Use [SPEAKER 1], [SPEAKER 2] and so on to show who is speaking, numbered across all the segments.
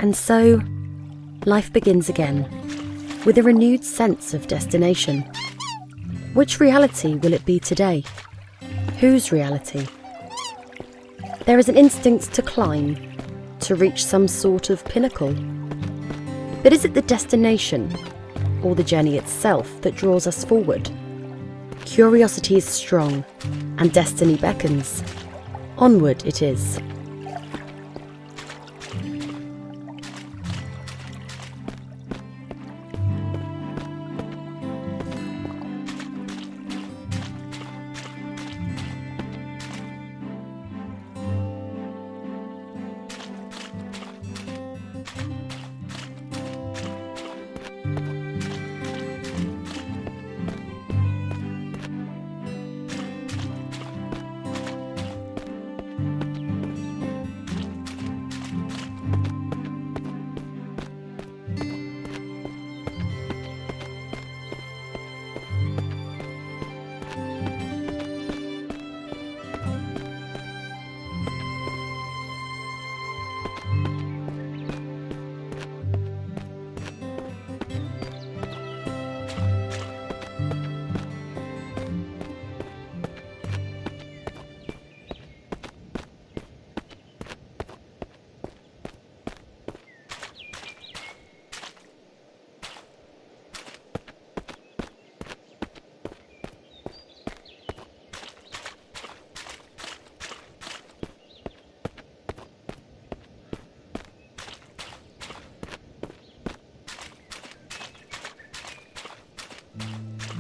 [SPEAKER 1] And so, life begins again, with a renewed sense of destination. Which reality will it be today? Whose reality? There is an instinct to climb, to reach some sort of pinnacle. But is it the destination, or the journey itself that draws us forward? Curiosity is strong, and destiny beckons. Onward it is.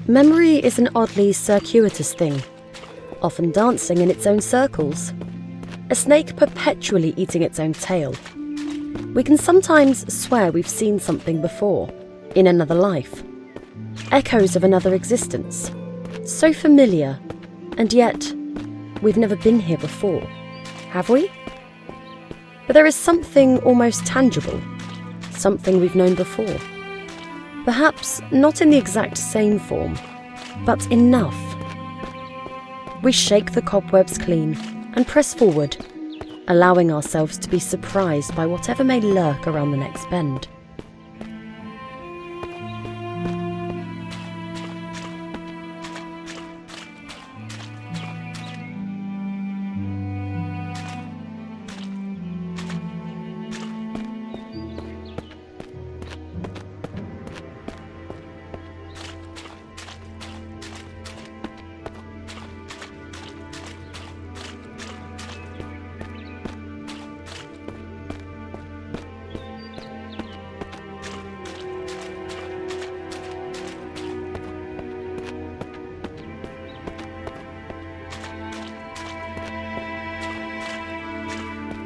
[SPEAKER 1] Memory is an oddly circuitous thing, often dancing in its own circles, a snake perpetually eating its own tail. We can sometimes swear we've seen something before, in another life, echoes of another existence, so familiar, and yet we've never been here before, have we? But there is something almost tangible, something we've known before. Perhaps not in the exact same form, but enough. We shake the cobwebs clean and press forward, allowing ourselves to be surprised by whatever may lurk around the next bend.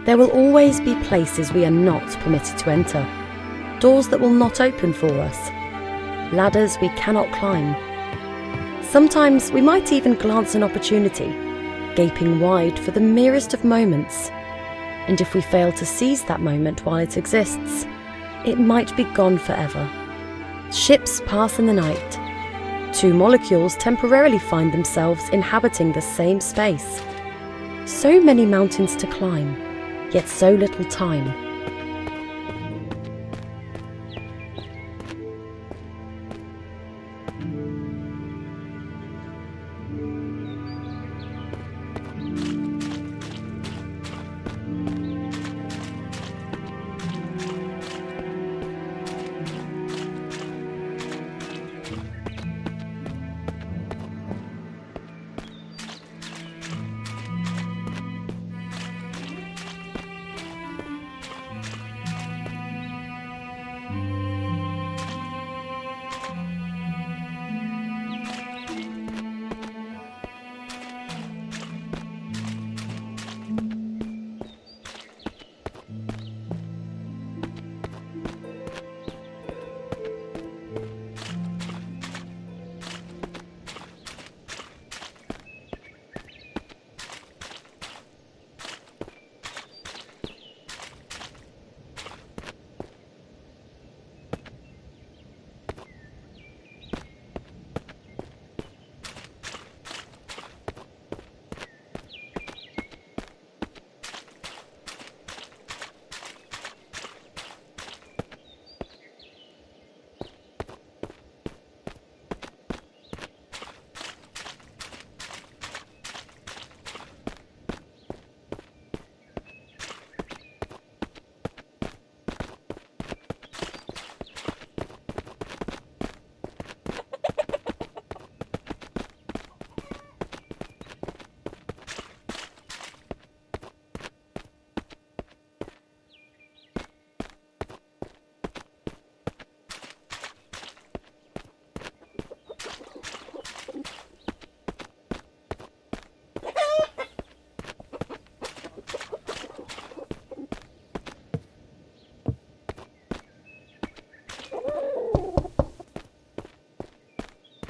[SPEAKER 1] There will always be places we are not permitted to enter, doors that will not open for us, ladders we cannot climb. Sometimes we might even glance an opportunity, gaping wide for the merest of moments, and if we fail to seize that moment while it exists, it might be gone forever. Ships pass in the night. Two molecules temporarily find themselves inhabiting the same space. So many mountains to climb, yet so little time.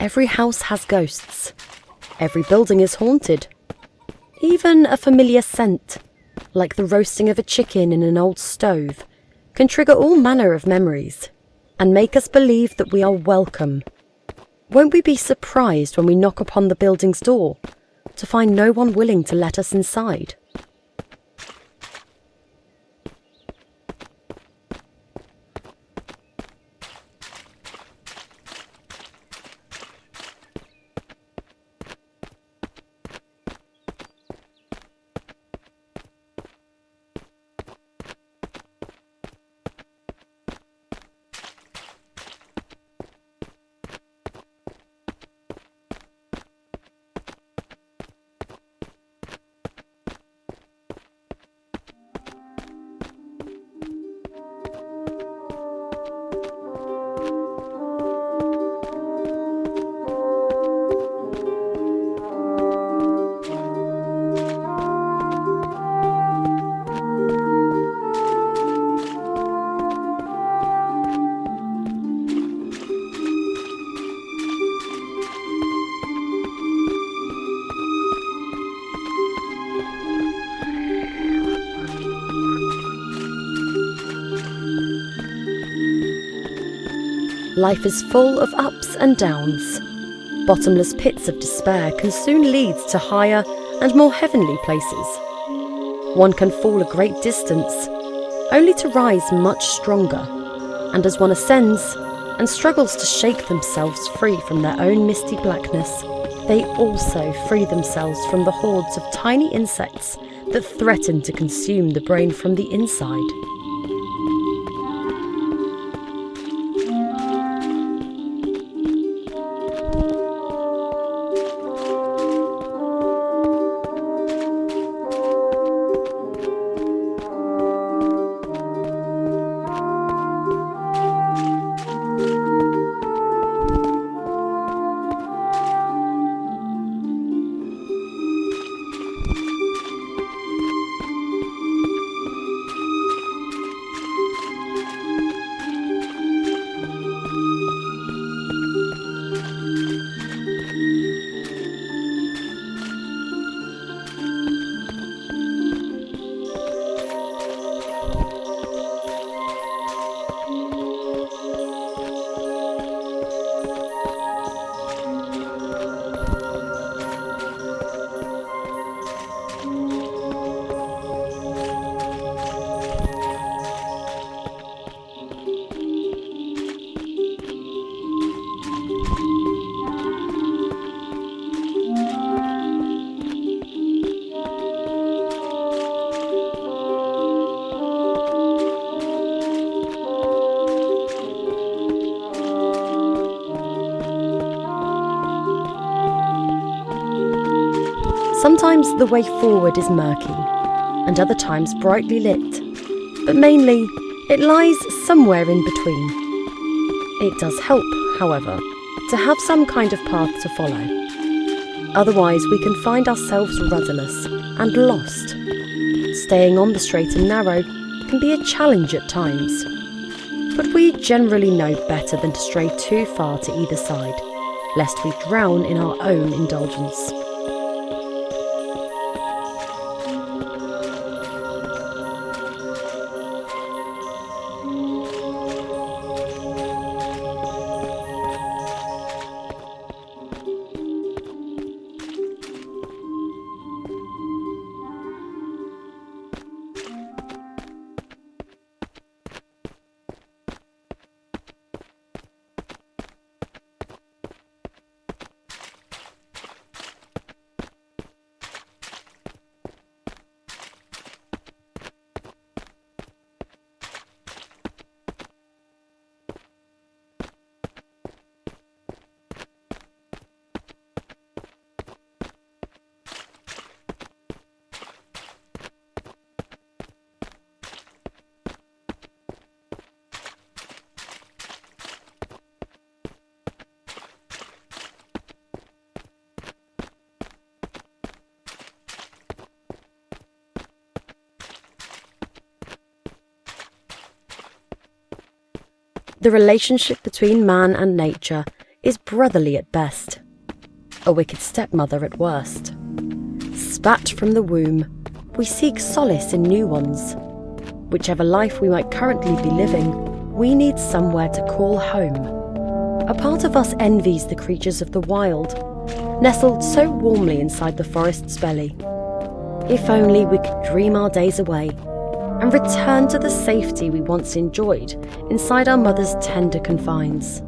[SPEAKER 1] Every house has ghosts. Every building is haunted. Even a familiar scent, like the roasting of a chicken in an old stove, can trigger all manner of memories and make us believe that we are welcome. Won't we be surprised when we knock upon the building's door to find no one willing to let us inside? Life is full of ups and downs. Bottomless pits of despair can soon lead to higher and more heavenly places. One can fall a great distance, only to rise much stronger, and as one ascends and struggles to shake themselves free from their own misty blackness, they also free themselves from the hordes of tiny insects that threaten to consume the brain from the inside. Sometimes the way forward is murky, and other times brightly lit, but mainly it lies somewhere in between. It does help, however, to have some kind of path to follow. Otherwise we can find ourselves rudderless and lost. Staying on the straight and narrow can be a challenge at times, but we generally know better than to stray too far to either side, lest we drown in our own indulgence. The relationship between man and nature is brotherly at best, a wicked stepmother at worst. Spat from the womb, we seek solace in new ones. Whichever life we might currently be living, we need somewhere to call home. A part of us envies the creatures of the wild, nestled so warmly inside the forest's belly. If only we could dream our days away and return to the safety we once enjoyed inside our mother's tender confines.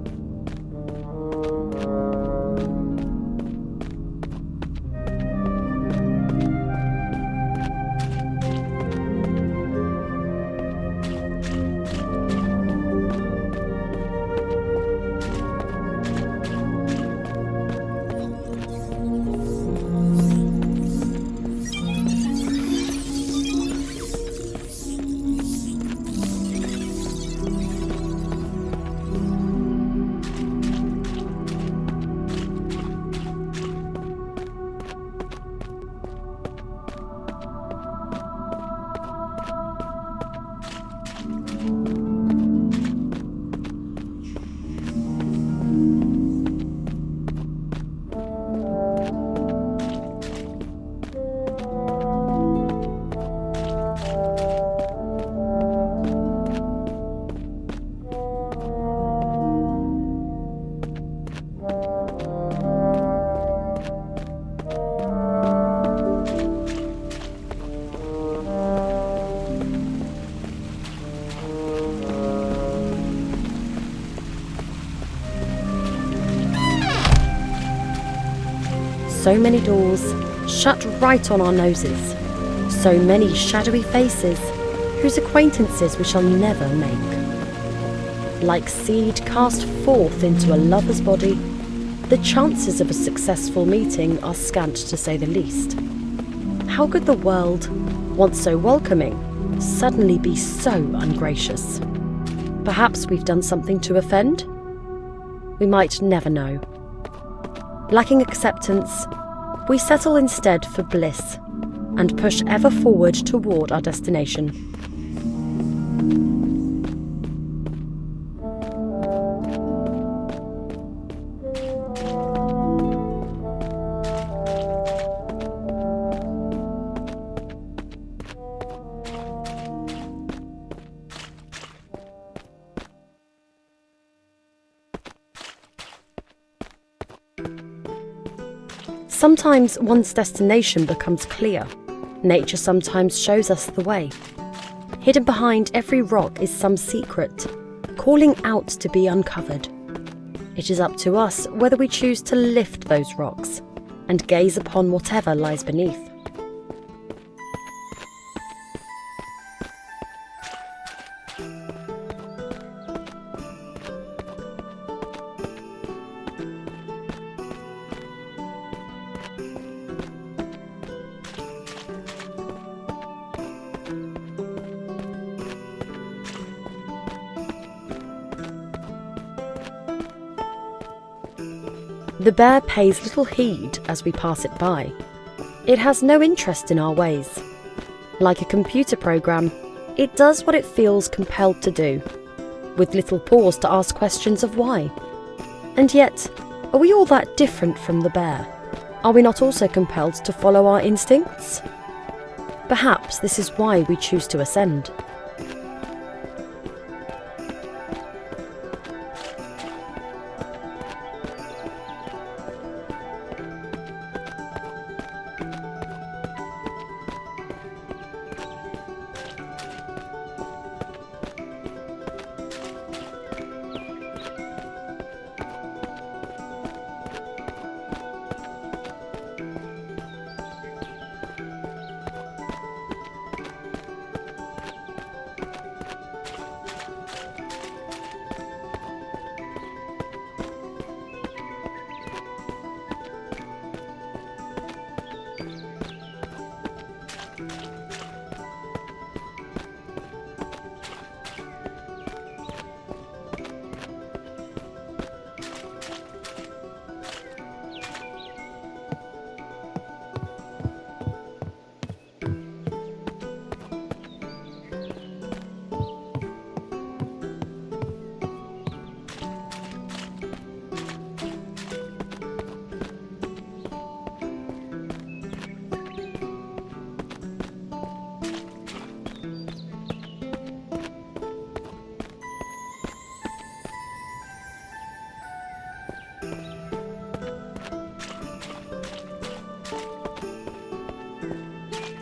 [SPEAKER 1] So many doors shut right on our noses, so many shadowy faces whose acquaintances we shall never make. Like seed cast forth into a lover's body, the chances of a successful meeting are scant to say the least. How could the world, once so welcoming, suddenly be so ungracious? Perhaps we've done something to offend? We might never know. Lacking acceptance, we settle instead for bliss and push ever forward toward our destination. Sometimes one's destination becomes clear. Nature sometimes shows us the way. Hidden behind every rock is some secret, calling out to be uncovered. It is up to us whether we choose to lift those rocks and gaze upon whatever lies beneath. The bear pays little heed as we pass it by. It has no interest in our ways. Like a computer program, it does what it feels compelled to do, with little pause to ask questions of why. And yet, are we all that different from the bear? Are we not also compelled to follow our instincts? Perhaps this is why we choose to ascend.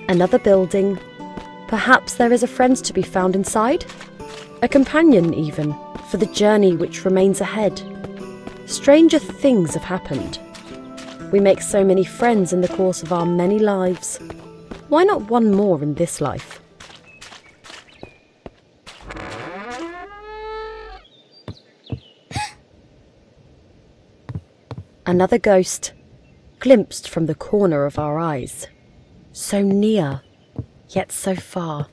[SPEAKER 1] Another building. Perhaps there is a friend to be found inside? A companion, even, for the journey which remains ahead. Stranger things have happened. We make so many friends in the course of our many lives. Why not one more in this life? Another ghost, glimpsed from the corner of our eyes. So near, yet so far,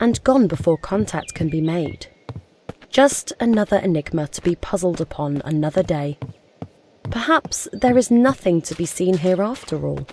[SPEAKER 1] and gone before contact can be made. Just another enigma to be puzzled upon another day. Perhaps there is nothing to be seen here after all.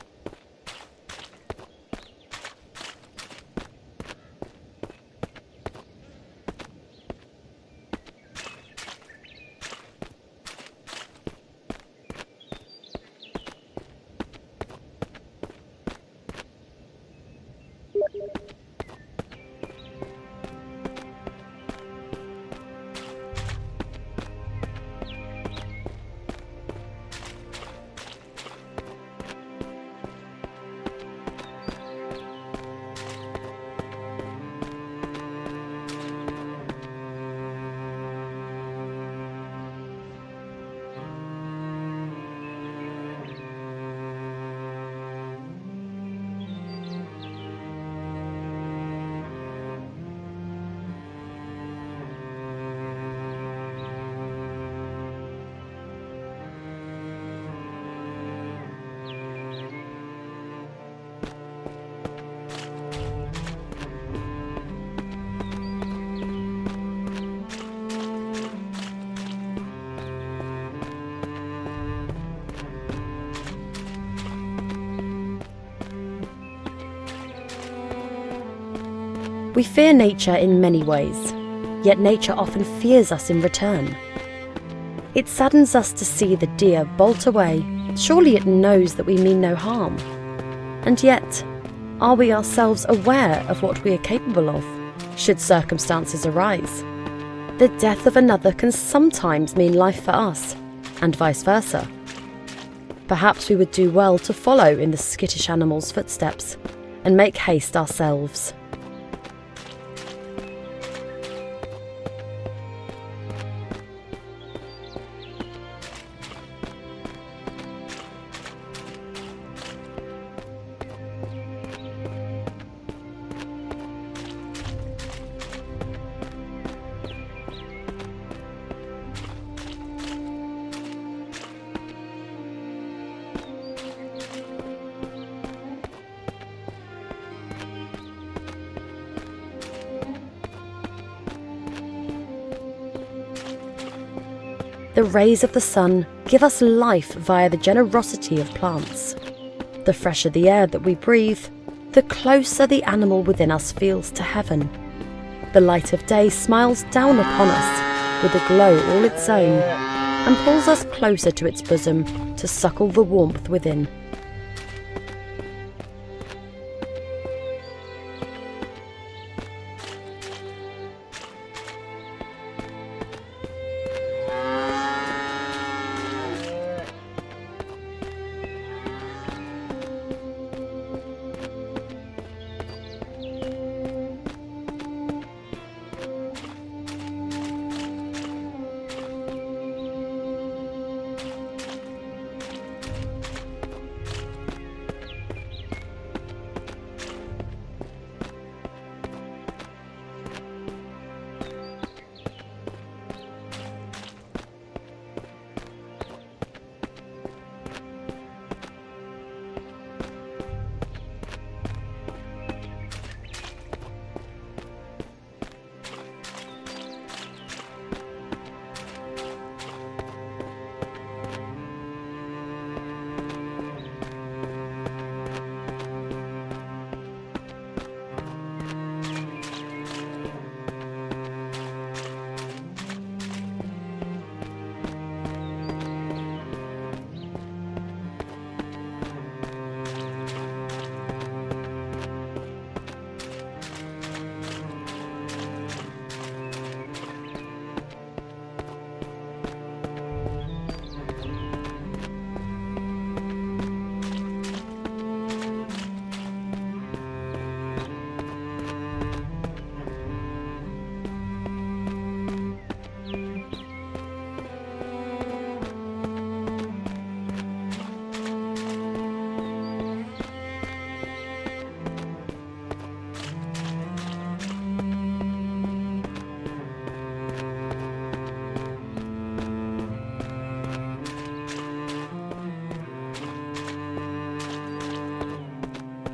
[SPEAKER 1] We fear nature in many ways, yet nature often fears us in return. It saddens us to see the deer bolt away. Surely it knows that we mean no harm. And yet, are we ourselves aware of what we are capable of, should circumstances arise? The death of another can sometimes mean life for us, and vice versa. Perhaps we would do well to follow in the skittish animal's footsteps, and make haste ourselves. The rays of the sun give us life via the generosity of plants. The fresher the air that we breathe, the closer the animal within us feels to heaven. The light of day smiles down upon us with a glow all its own, and pulls us closer to its bosom to suckle the warmth within.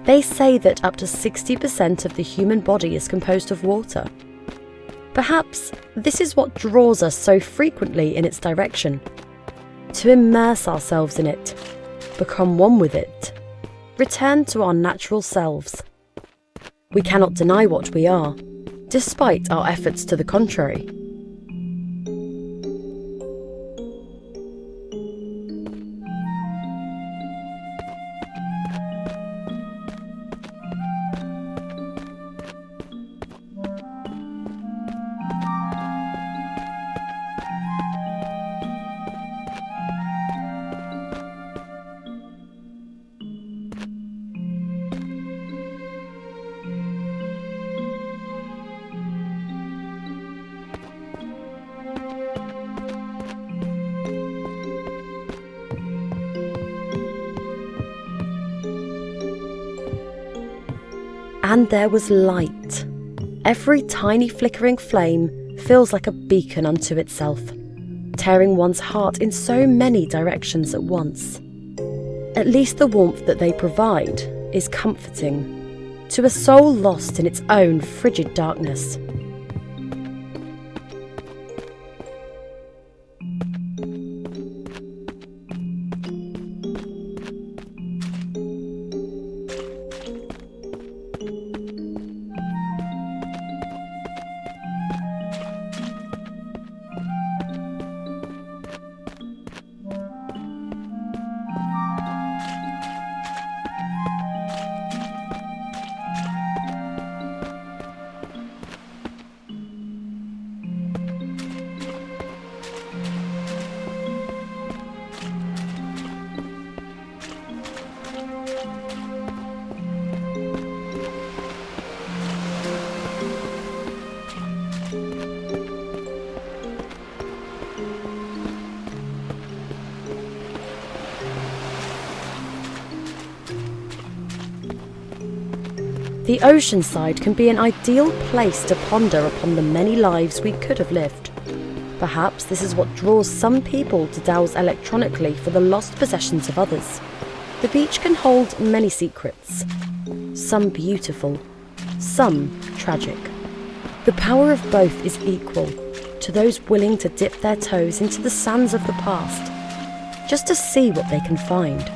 [SPEAKER 1] They say that up to 60% of the human body is composed of water. Perhaps this is what draws us so frequently in its direction. To immerse ourselves in it, become one with it, return to our natural selves. We cannot deny what we are, despite our efforts to the contrary. And there was light. Every tiny flickering flame feels like a beacon unto itself, tearing one's heart in so many directions at once. At least the warmth that they provide is comforting to a soul lost in its own frigid darkness. The ocean side can be an ideal place to ponder upon the many lives we could have lived. Perhaps this is what draws some people to dowse electronically for the lost possessions of others. The beach can hold many secrets, some beautiful, some tragic. The power of both is equal to those willing to dip their toes into the sands of the past, just to see what they can find.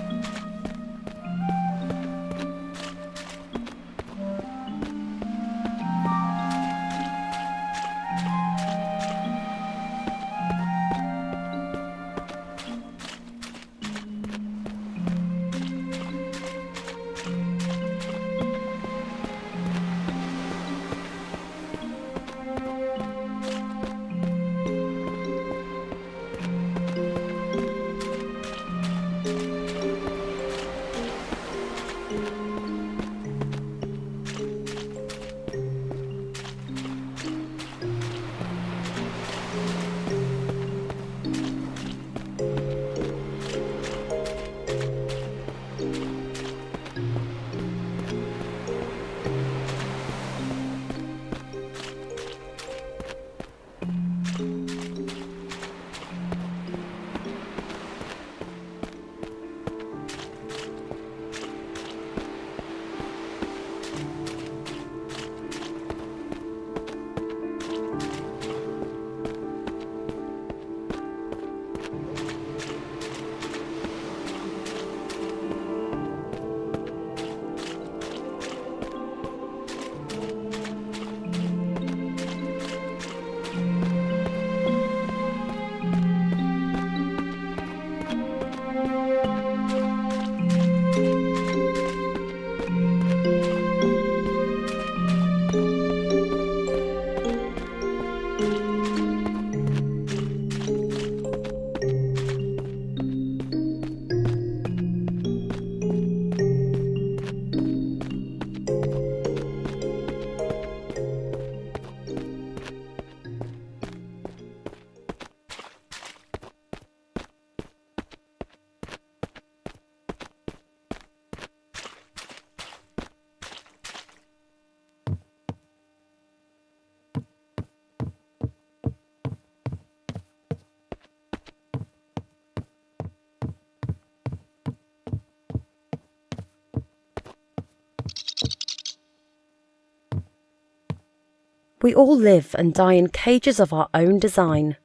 [SPEAKER 1] We all live and die in cages of our own design.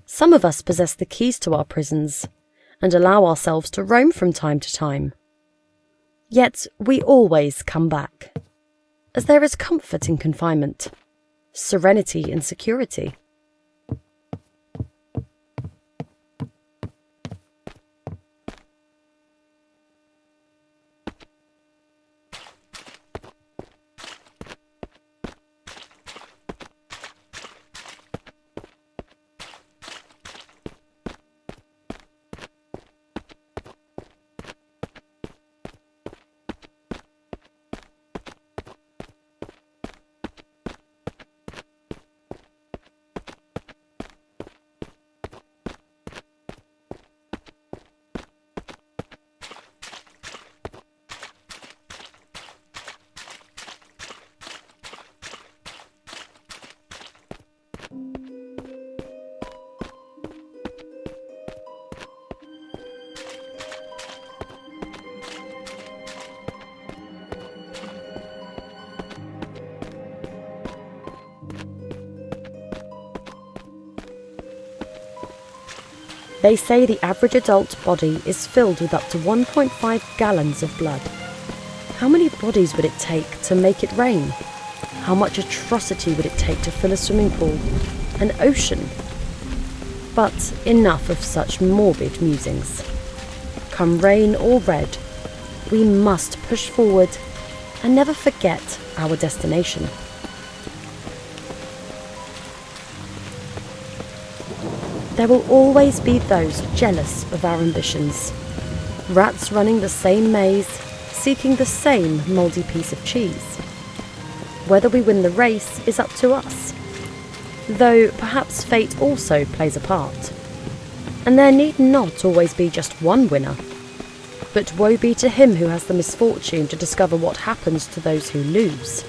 [SPEAKER 1] Some of us possess the keys to our prisons and allow ourselves to roam from time to time. Yet we always come back, as there is comfort in confinement, serenity in security. They say the average adult body is filled with up to 1.5 gallons of blood. How many bodies would it take to make it rain? How much atrocity would it take to fill a swimming pool, an ocean? But enough of such morbid musings. Come rain or red, we must push forward and never forget our destination. There will always be those jealous of our ambitions. Rats running the same maze, seeking the same mouldy piece of cheese. Whether we win the race is up to us, though perhaps fate also plays a part. And there need not always be just one winner, but woe be to him who has the misfortune to discover what happens to those who lose.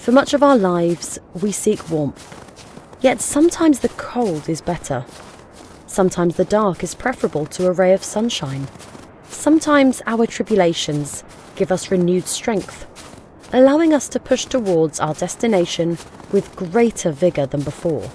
[SPEAKER 1] For much of our lives, we seek warmth. Yet sometimes the cold is better. Sometimes the dark is preferable to a ray of sunshine. Sometimes our tribulations give us renewed strength, allowing us to push towards our destination with greater vigour than before.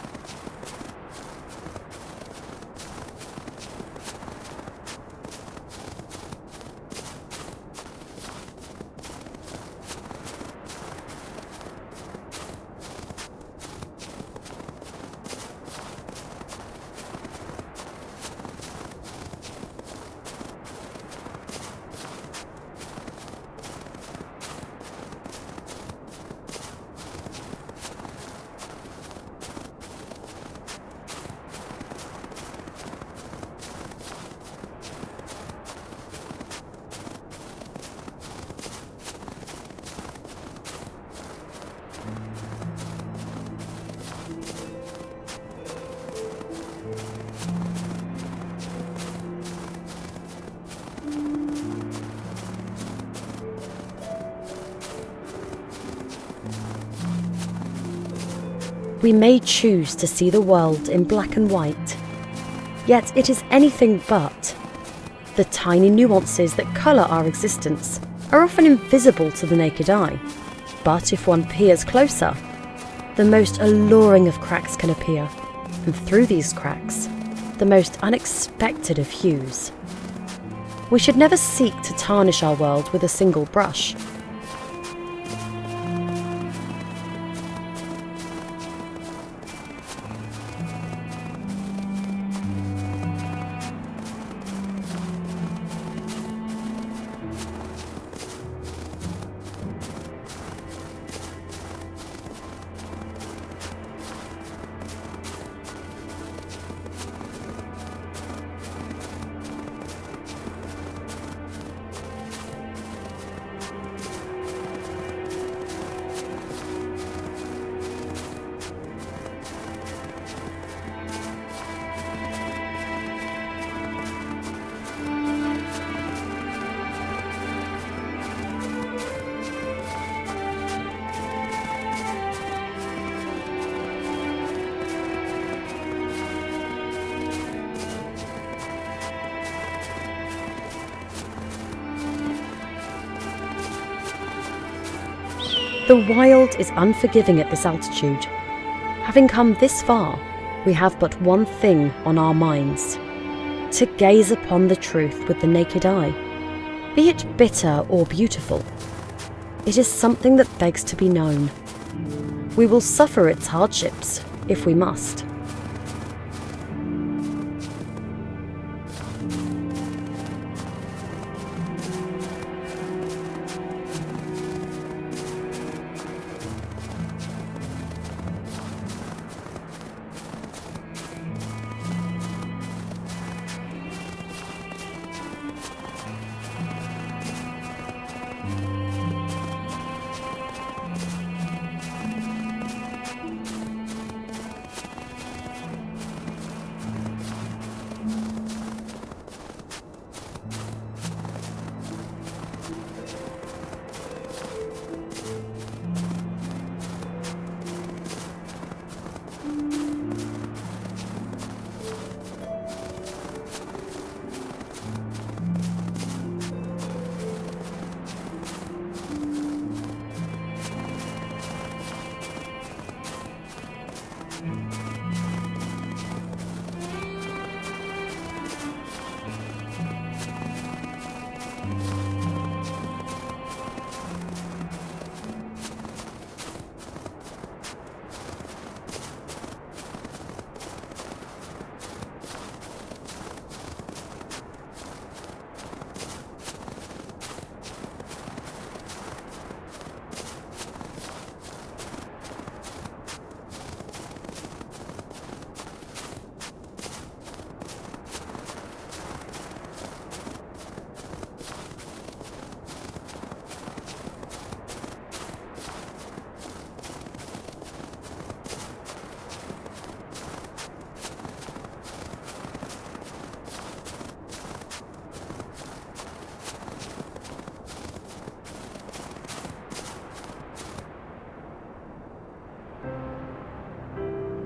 [SPEAKER 1] We may choose to see the world in black and white, yet it is anything but. The tiny nuances that colour our existence are often invisible to the naked eye, but if one peers closer, the most alluring of cracks can appear, and through these cracks, the most unexpected of hues. We should never seek to tarnish our world with a single brush. The wild is unforgiving at this altitude. Having come this far, we have but one thing on our minds: to gaze upon the truth with the naked eye. Be it bitter or beautiful, it is something that begs to be known. We will suffer its hardships if we must.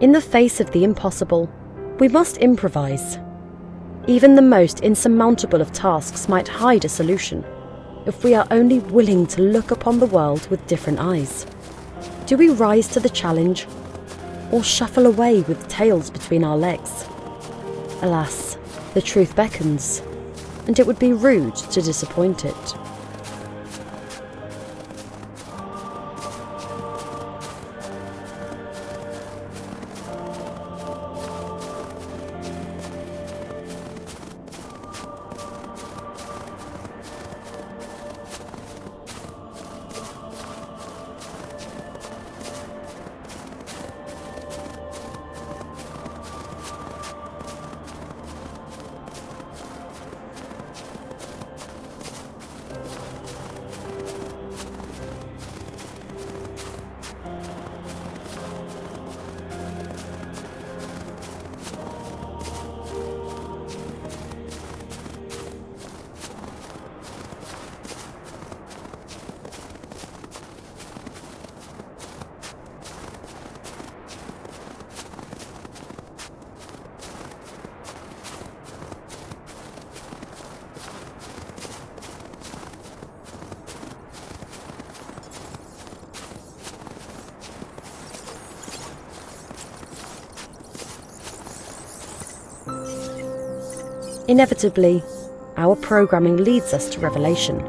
[SPEAKER 1] In the face of the impossible, we must improvise. Even the most insurmountable of tasks might hide a solution, if we are only willing to look upon the world with different eyes. Do we rise to the challenge, or shuffle away with tails between our legs? Alas, the truth beckons, and it would be rude to disappoint it. Inevitably, our programming leads us to revelation,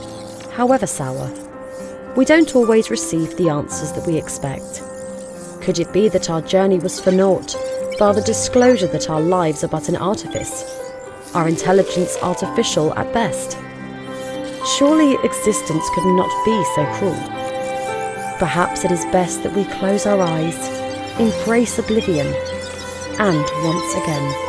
[SPEAKER 1] however sour. We don't always receive the answers that we expect. Could it be that our journey was for naught, bar the disclosure that our lives are but an artifice, our intelligence artificial at best? Surely existence could not be so cruel. Perhaps it is best that we close our eyes, embrace oblivion, and once again